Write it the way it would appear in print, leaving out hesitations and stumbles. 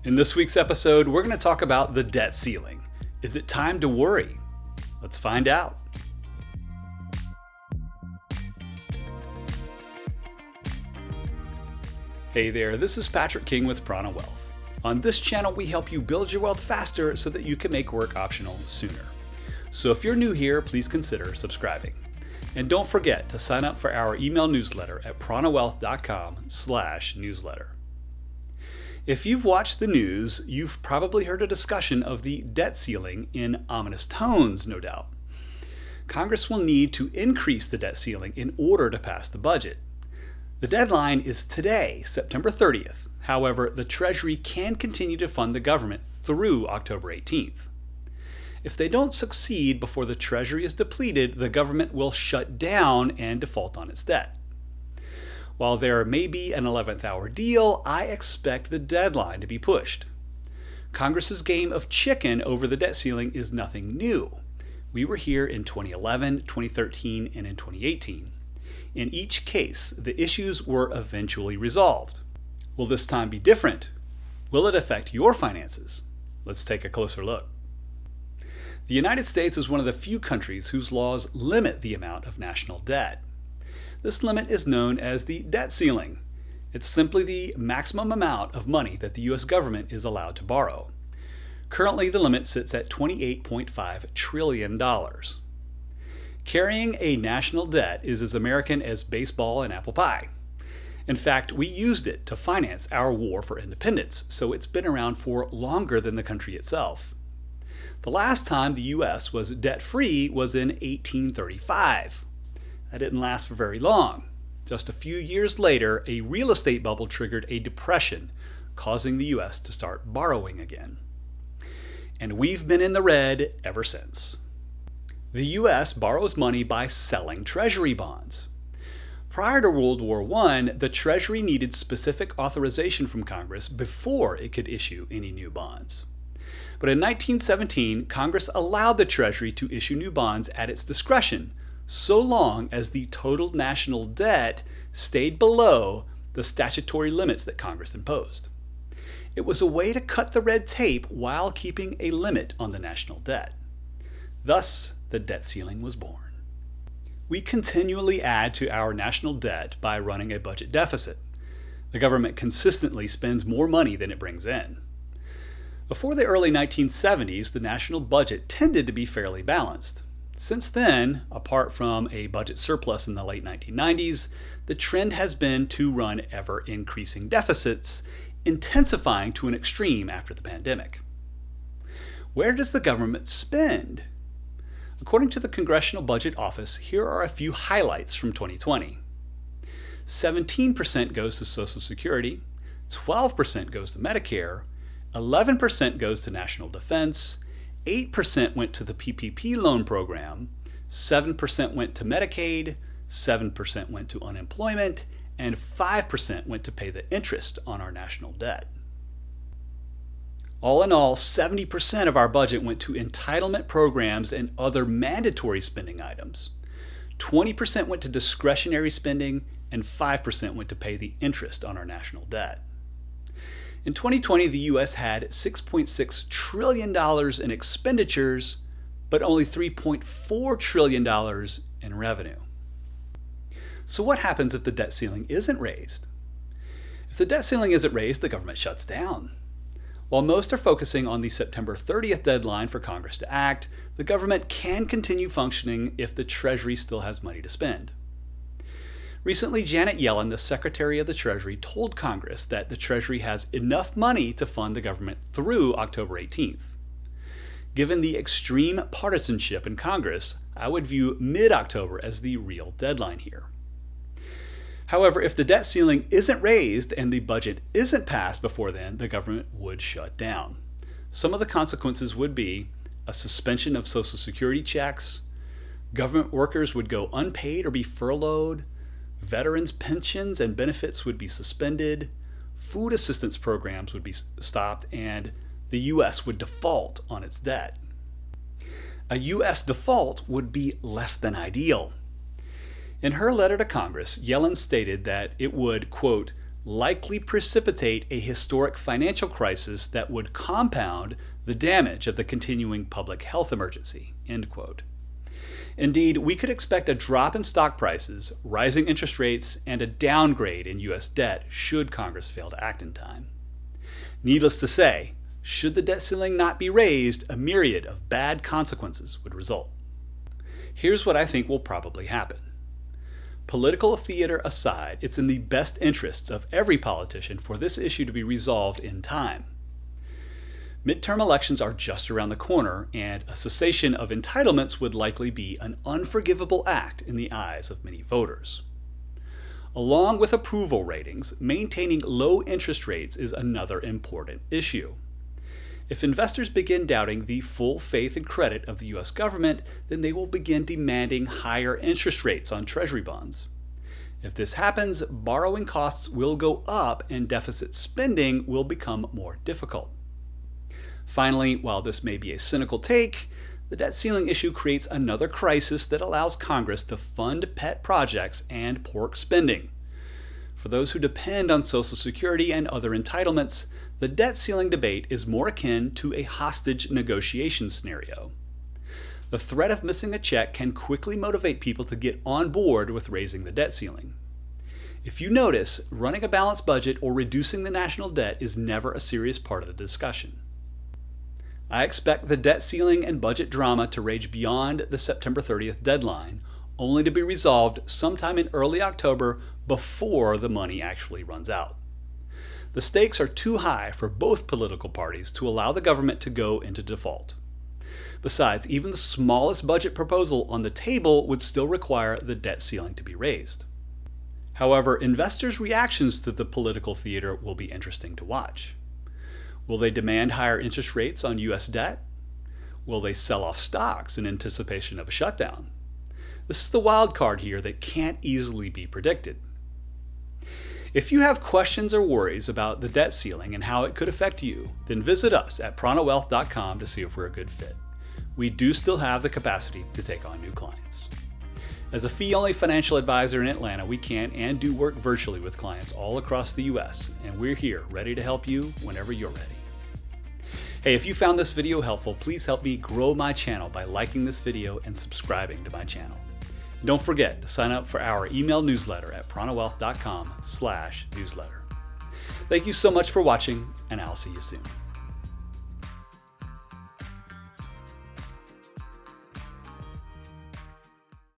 In this week's episode, we're going to talk about the debt ceiling. Is it time to worry? Let's find out. Hey there, this is Patrick King with Prana Wealth. On this channel, we help you build your wealth faster so that you can make work optional sooner. So if you're new here, please consider subscribing. And don't forget to sign up for our email newsletter at pranawealth.com/newsletter. If you've watched the news, you've probably heard a discussion of the debt ceiling in ominous tones, no doubt. Congress will need to increase the debt ceiling in order to pass the budget. The deadline is today, September 30th. However, the Treasury can continue to fund the government through October 18th. If they don't succeed before the Treasury is depleted, the government will shut down and default on its debt. While there may be an 11th hour deal, I expect the deadline to be pushed. Congress's game of chicken over the debt ceiling is nothing new. We were here in 2011, 2013, and in 2018. In each case, the issues were eventually resolved. Will this time be different? Will it affect your finances? Let's take a closer look. The United States is one of the few countries whose laws limit the amount of national debt. This limit is known as the debt ceiling. It's simply the maximum amount of money that the U.S. government is allowed to borrow. Currently, the limit sits at $28.5 trillion. Carrying a national debt is as American as baseball and apple pie. In fact, we used it to finance our war for independence, so it's been around for longer than the country itself. The last time the U.S. was debt-free was in 1835. That didn't last for very long. Just a few years later, a real estate bubble triggered a depression, causing the U.S. to start borrowing again. And we've been in the red ever since. The U.S. borrows money by selling treasury bonds. Prior to World War I, the Treasury needed specific authorization from Congress before it could issue any new bonds. But in 1917, Congress allowed the Treasury to issue new bonds at its discretion, so long as the total national debt stayed below the statutory limits that Congress imposed. It was a way to cut the red tape while keeping a limit on the national debt. Thus, the debt ceiling was born. We continually add to our national debt by running a budget deficit. The government consistently spends more money than it brings in. Before the early 1970s, the national budget tended to be fairly balanced. Since then, apart from a budget surplus in the late 1990s, the trend has been to run ever-increasing deficits, intensifying to an extreme after the pandemic. Where does the government spend? According to the Congressional Budget Office, here are a few highlights from 2020. 17% goes to Social Security, 12% goes to Medicare, 11% goes to national defense, 8% went to the PPP loan program, 7% went to Medicaid, 7% went to unemployment, and 5% went to pay the interest on our national debt. All in all, 70% of our budget went to entitlement programs and other mandatory spending items. 20% went to discretionary spending, and 5% went to pay the interest on our national debt. In 2020, the U.S. had $6.6 trillion in expenditures, but only $3.4 trillion in revenue. So what happens if the debt ceiling isn't raised? If the debt ceiling isn't raised, the government shuts down. While most are focusing on the September 30th deadline for Congress to act, the government can continue functioning if the Treasury still has money to spend. Recently, Janet Yellen, the Secretary of the Treasury, told Congress that the Treasury has enough money to fund the government through October 18th. Given the extreme partisanship in Congress, I would view mid-October as the real deadline here. However, if the debt ceiling isn't raised and the budget isn't passed before then, the government would shut down. Some of the consequences would be a suspension of Social Security checks, government workers would go unpaid or be furloughed, veterans' pensions and benefits would be suspended, food assistance programs would be stopped, and the U.S. would default on its debt. A U.S. default would be less than ideal. In her letter to Congress, Yellen stated that it would, quote, likely precipitate a historic financial crisis that would compound the damage of the continuing public health emergency." End quote. Indeed, we could expect a drop in stock prices, rising interest rates, and a downgrade in U.S. debt should Congress fail to act in time. Needless to say, should the debt ceiling not be raised, a myriad of bad consequences would result. Here's what I think will probably happen. Political theater aside, it's in the best interests of every politician for this issue to be resolved in time. Midterm elections are just around the corner, and a cessation of entitlements would likely be an unforgivable act in the eyes of many voters. Along with approval ratings, maintaining low interest rates is another important issue. If investors begin doubting the full faith and credit of the U.S. government, then they will begin demanding higher interest rates on Treasury bonds. If this happens, borrowing costs will go up and deficit spending will become more difficult. Finally, while this may be a cynical take, the debt ceiling issue creates another crisis that allows Congress to fund pet projects and pork spending. For those who depend on Social Security and other entitlements, the debt ceiling debate is more akin to a hostage negotiation scenario. The threat of missing a check can quickly motivate people to get on board with raising the debt ceiling. If you notice, running a balanced budget or reducing the national debt is never a serious part of the discussion. I expect the debt ceiling and budget drama to rage beyond the September 30th deadline, only to be resolved sometime in early October before the money actually runs out. The stakes are too high for both political parties to allow the government to go into default. Besides, even the smallest budget proposal on the table would still require the debt ceiling to be raised. However, investors' reactions to the political theater will be interesting to watch. Will they demand higher interest rates on U.S. debt? Will they sell off stocks in anticipation of a shutdown? This is the wild card here that can't easily be predicted. If you have questions or worries about the debt ceiling and how it could affect you, then visit us at pranawealth.com to see if we're a good fit. We do still have the capacity to take on new clients. As a fee-only financial advisor in Atlanta, we can and do work virtually with clients all across the U.S., and we're here ready to help you whenever you're ready. Hey, if you found this video helpful, please help me grow my channel by liking this video and subscribing to my channel. And don't forget to sign up for our email newsletter at pranawealth.com/newsletter. Thank you so much for watching, and I'll see you soon.